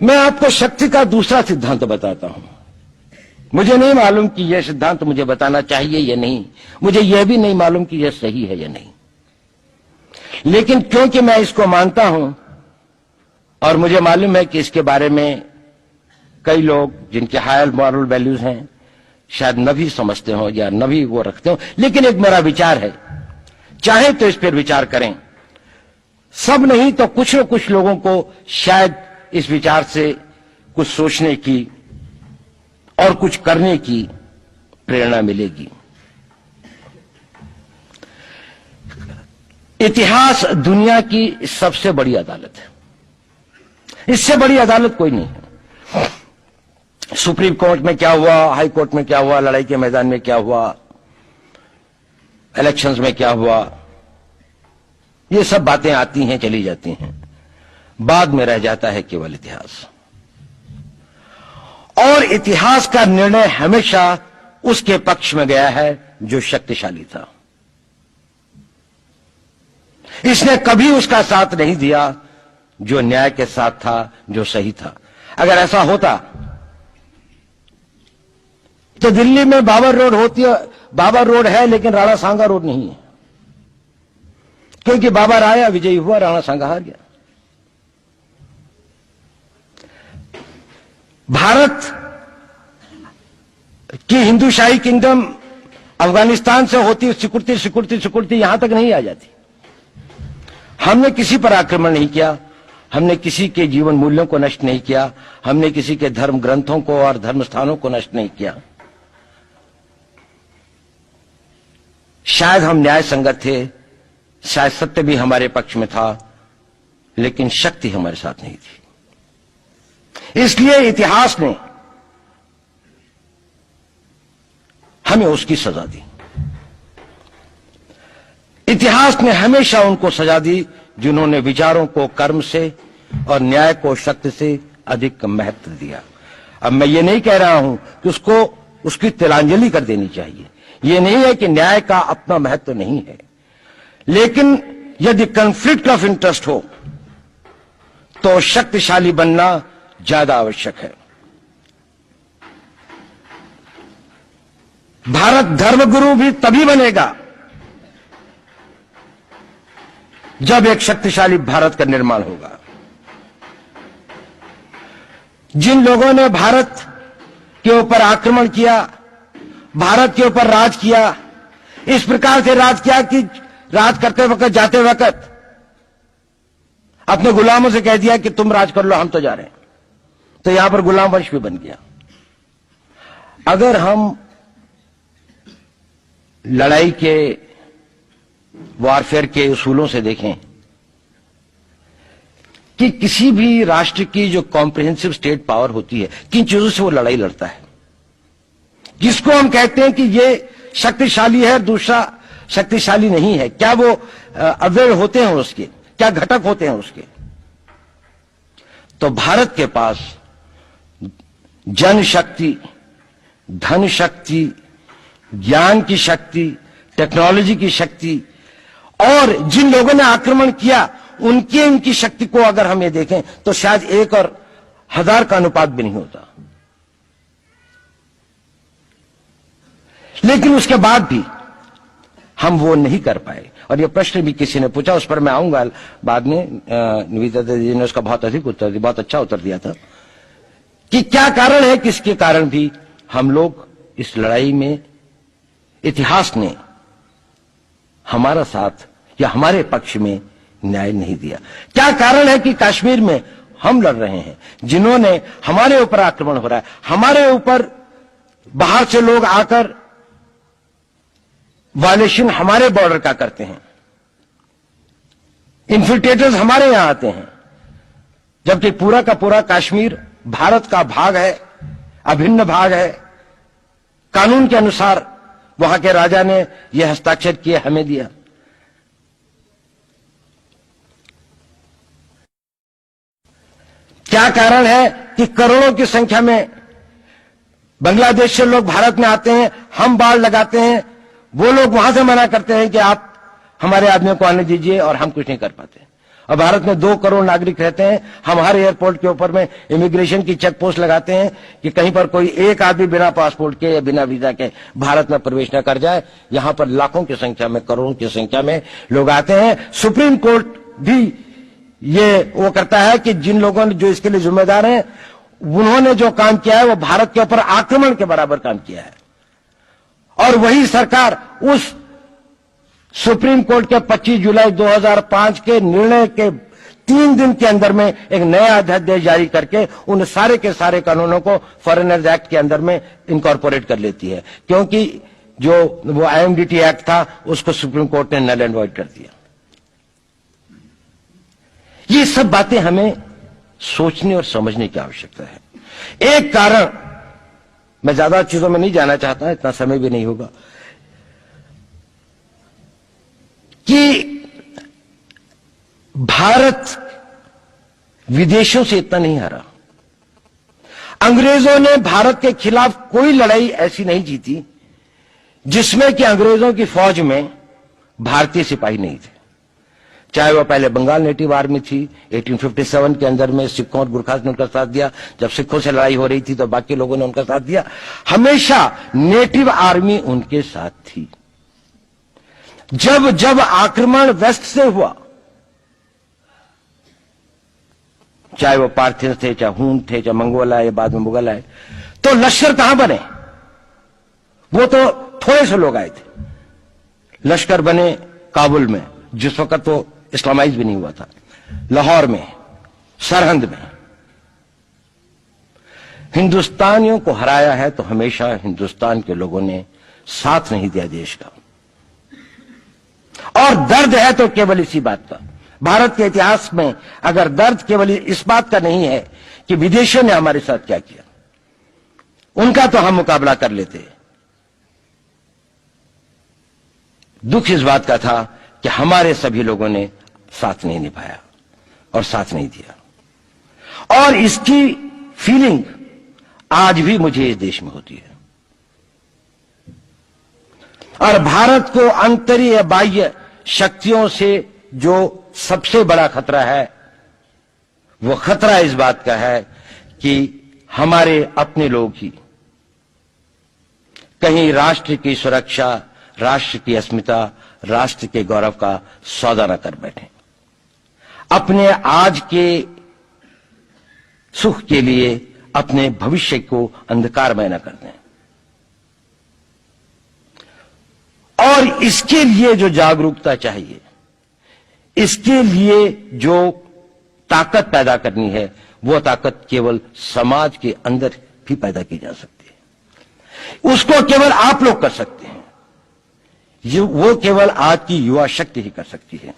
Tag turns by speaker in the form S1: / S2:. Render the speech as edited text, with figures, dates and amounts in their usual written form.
S1: मैं आपको शक्ति का दूसरा सिद्धांत बताता हूं। मुझे नहीं मालूम कि यह सिद्धांत मुझे बताना चाहिए या नहीं, मुझे यह भी नहीं मालूम कि यह सही है या नहीं, लेकिन क्योंकि मैं इसको मानता हूं और मुझे मालूम है कि इसके बारे में कई लोग जिनके हायर मॉरल वैल्यूज हैं शायद न भी समझते हो या न भी वो रखते हो, लेकिन एक मेरा विचार है, चाहे तो इस पर विचार करें। सब नहीं तो कुछ न कुछ लोगों को शायद इस विचार से कुछ सोचने की और कुछ करने की प्रेरणा मिलेगी। इतिहास दुनिया की सबसे बड़ी अदालत है, इससे बड़ी अदालत कोई नहीं है। सुप्रीम कोर्ट में क्या हुआ, हाई कोर्ट में क्या हुआ, लड़ाई के मैदान में क्या हुआ, इलेक्शंस में क्या हुआ, ये सब बातें आती हैं चली जाती हैं, बाद में रह जाता है केवल इतिहास। और इतिहास का निर्णय हमेशा उसके पक्ष में गया है जो शक्तिशाली था। इसने कभी उसका साथ नहीं दिया जो न्याय के साथ था, जो सही था। अगर ऐसा होता तो दिल्ली में बाबर रोड होती है, बाबर रोड है लेकिन राणा सांगा रोड नहीं है, क्योंकि बाबर आया, विजयी हुआ, राणा सांगा हार गया। भारत की हिंदूशाही किंगडम अफगानिस्तान से होती सिकुड़ती सिकुड़ती सिकुड़ती यहां तक नहीं आ जाती। हमने किसी पर आक्रमण नहीं किया, हमने किसी के जीवन मूल्यों को नष्ट नहीं किया, हमने किसी के धर्म ग्रंथों को और धर्म स्थानों को नष्ट नहीं किया। शायद हम न्याय संगत थे, शायद सत्य भी हमारे पक्ष में था, लेकिन शक्ति हमारे साथ नहीं थी। इसलिए इतिहास ने हमें उसकी सजा दी। इतिहास ने हमेशा उनको सजा दी जिन्होंने विचारों को कर्म से और न्याय को शक्ति से अधिक महत्व दिया। अब मैं ये नहीं कह रहा हूं कि उसको उसकी तिलांजलि कर देनी चाहिए, ये नहीं है कि न्याय का अपना महत्व नहीं है, लेकिन यदि कॉन्फ्लिक्ट ऑफ इंटरेस्ट हो तो शक्तिशाली बनना ज्यादा आवश्यक है। भारत धर्मगुरु भी तभी बनेगा जब एक शक्तिशाली भारत का निर्माण होगा। जिन लोगों ने भारत के ऊपर आक्रमण किया, भारत के ऊपर राज किया, इस प्रकार से राज किया कि राज करते वक्त, जाते वक्त अपने गुलामों से कह दिया कि तुम राज कर लो, हम तो जा रहे हैं, तो यहां पर गुलाम वंश भी बन गया। अगर हम लड़ाई के वॉरफेयर के उसूलों से देखें कि किसी भी राष्ट्र की जो कॉम्प्रिहेंसिव स्टेट पावर होती है, किन चीजों से वो लड़ाई लड़ता है, किसको हम कहते हैं कि ये शक्तिशाली है, दूसरा शक्तिशाली नहीं है, क्या वो अव्यय होते हैं उसके, क्या घटक होते हैं उसके। तो भारत के पास जनशक्ति, धन शक्ति, ज्ञान की शक्ति, टेक्नोलॉजी की शक्ति, और जिन लोगों ने आक्रमण किया उनकी शक्ति को अगर हम ये देखें तो शायद 1 और 1000 का अनुपात भी नहीं होता। लेकिन उसके बाद भी हम वो नहीं कर पाए। और ये प्रश्न भी किसी ने पूछा, उस पर मैं आऊंगा बाद में। निवेदिता जी ने उसका बहुत अधिक उत्तर दिया, बहुत अच्छा उत्तर दिया था कि क्या कारण है, किसके कारण भी हम लोग इस लड़ाई में इतिहास ने हमारा साथ या हमारे पक्ष में न्याय नहीं दिया। क्या कारण है कि कश्मीर में हम लड़ रहे हैं, जिन्होंने हमारे ऊपर आक्रमण हो रहा है, हमारे ऊपर बाहर से लोग आकर वायलेशन हमारे बॉर्डर का करते हैं, इन्फिल्ट्रेटर्स हमारे यहां आते हैं, जबकि पूरा का पूरा कश्मीर भारत का भाग है, अभिन्न भाग है। कानून के अनुसार वहां के राजा ने यह हस्ताक्षर किए, हमें दिया। क्या कारण है कि करोड़ों की संख्या में बांग्लादेश से लोग भारत में आते हैं, हम बाड़ लगाते हैं, वो लोग वहां से मना करते हैं कि आप हमारे आदमियों को आने दीजिए, और हम कुछ नहीं कर पाते। और भारत में 2 करोड़ नागरिक रहते हैं। हम हर एयरपोर्ट के ऊपर में इमिग्रेशन की चेक पोस्ट लगाते हैं कि कहीं पर कोई एक आदमी बिना पासपोर्ट के या बिना वीजा के भारत में प्रवेश न कर जाए। यहां पर लाखों की संख्या में, करोड़ों की संख्या में लोग आते हैं। सुप्रीम कोर्ट भी ये वो करता है कि जिन लोगों ने जो इसके लिए जिम्मेदार हैं, उन्होंने जो काम किया है वो भारत के ऊपर आक्रमण के बराबर काम किया है। और वही सरकार उस सुप्रीम कोर्ट के 25 जुलाई 2005 के निर्णय के 3 दिन के अंदर में एक नया अध्यादेश जारी करके उन सारे के सारे कानूनों को फॉरेनर्स एक्ट के अंदर में इनकॉर्पोरेट कर लेती है, क्योंकि जो वो IMDT एक्ट था उसको सुप्रीम कोर्ट ने नल एंड वॉइड कर दिया। ये सब बातें हमें सोचने और समझने की आवश्यकता है। एक कारण, मैं ज्यादा चीजों में नहीं जाना चाहता, इतना समय भी नहीं होगा, कि भारत विदेशों से इतना नहीं हारा। अंग्रेजों ने भारत के खिलाफ कोई लड़ाई ऐसी नहीं जीती जिसमें कि अंग्रेजों की फौज में भारतीय सिपाही नहीं थे। चाहे वह पहले बंगाल नेटिव आर्मी थी, 1857 के अंदर में सिखों और गुरखास ने उनका साथ दिया। जब सिखों से लड़ाई हो रही थी तो बाकी लोगों ने उनका साथ दिया। हमेशा नेटिव आर्मी उनके साथ थी। जब जब आक्रमण वेस्ट से हुआ, चाहे वो पार्थियंस थे, चाहे हून थे, चाहे मंगोल आए, बाद में मुगल आए, तो लश्कर कहां बने? वो तो थोड़े से लोग आए थे। लश्कर बने काबुल में, जिस वक्त तो इस्लामाइज भी नहीं हुआ था, लाहौर में, सरहंद में। हिंदुस्तानियों को हराया है तो हमेशा हिंदुस्तान के लोगों ने साथ नहीं दिया देश का। और दर्द है तो केवल इसी बात का। भारत के इतिहास में अगर दर्द केवल इस बात का नहीं है कि विदेशियों ने हमारे साथ क्या किया, उनका तो हम मुकाबला कर लेते। दुख इस बात का था कि हमारे सभी लोगों ने साथ नहीं निभाया और साथ नहीं दिया। और इसकी फीलिंग आज भी मुझे इस देश में होती है। और भारत को आंतरिक या बाह्य शक्तियों से जो सबसे बड़ा खतरा है, वो खतरा इस बात का है कि हमारे अपने लोग ही कहीं राष्ट्र की सुरक्षा, राष्ट्र की अस्मिता, राष्ट्र के गौरव का सौदा न कर बैठे, अपने आज के सुख के लिए अपने भविष्य को अंधकारमय न कर दें। और इसके लिए जो जागरूकता चाहिए, इसके लिए जो ताकत पैदा करनी है, वो ताकत केवल समाज के अंदर भी पैदा की जा सकती है। उसको केवल आप लोग कर सकते हैं। वो केवल आज की युवा शक्ति ही कर सकती है।